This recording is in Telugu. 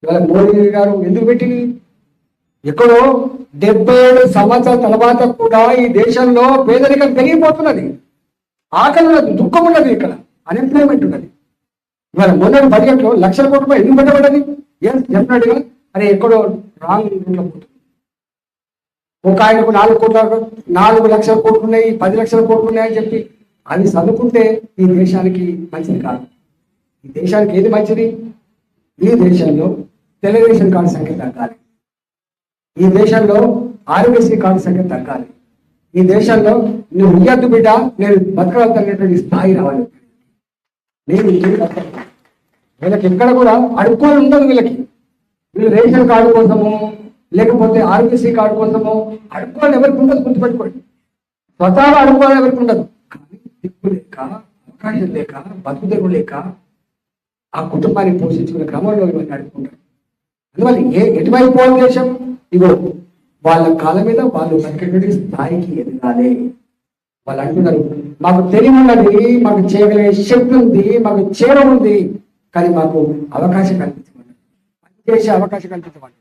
ఇవాళ మోడీ గారు ఎందుకు పెట్టింది? ఎక్కడో 77 సంవత్సరాల తర్వాత కూడా ఈ దేశంలో పేదరికం పెరిగిపోతున్నది, ఆకలి ఉన్నది, దుఃఖం ఉన్నది, ఇక్కడ అన్ఎంప్లాయ్మెంట్ ఉన్నది. ఇవాళ మొన్న బడ్జెట్లో 1,00,000 కోట్ల రూపాయలు ఎందుకు పెట్టబడ్డది? ఏం చెప్పినట్టుగా అరే ఎక్కడో రాంగ్ రూట్లో పోతుంది. ఒక ఆయనకు 4 లక్షల కోట్లు ఉన్నాయి, 10 లక్షల కోట్లు ఉన్నాయని చెప్పి అవి చదువుకుంటే ఈ దేశానికి మంచిది కాదు. ఈ దేశానికి ఏది మంచిది? ఈ దేశంలో తెలుగుదేశం కార్డు సంఖ్య తగ్గాలి, ఈ దేశంలో ఆరోగ్యశ్రీ కార్డు సంఖ్య తగ్గాలి, ఈ దేశంలో నువ్వు ఇయ్యద్దు బిడ్డ నేను బతకగలుగుతున్నటువంటి స్థాయి రావాలి. నేను వీళ్ళకి ఎక్కడ కూడా అడుక్కోని ఉండదు. వీళ్ళు రేషన్ కార్డు కోసము లేకపోతే ఆరోగ్యశ్రీ కార్డు కోసము అడుక్కోవాలి ఎవరికి ఉండదు, గుర్తుపెట్టుకోండి. స్వతహాగా అడుక్కోవాలి ఎవరికి ఉండదు. కానీ దిక్కు లేక, అవకాశం లేక, బతుకుదెరువు లేక ఆ కుటుంబాన్ని పోషించుకునే క్రమంలో ఇవన్నీ అడుక్కుంటారు. అందువల్ల ఎటువైపు దేశం ఇగో వాళ్ళ కాళ్ళ మీద వాళ్ళు బతికేటువంటి స్థాయికి ఎదగాలి. వాళ్ళు అంటున్నారు మాకు తెలివి ఉన్నది, మాకు చేయగలిగే శక్తి ఉంది, మాకు చేర ఉంది, కానీ మాకు అవకాశం కల్పించమని, చేసే అవకాశం కల్పించమని.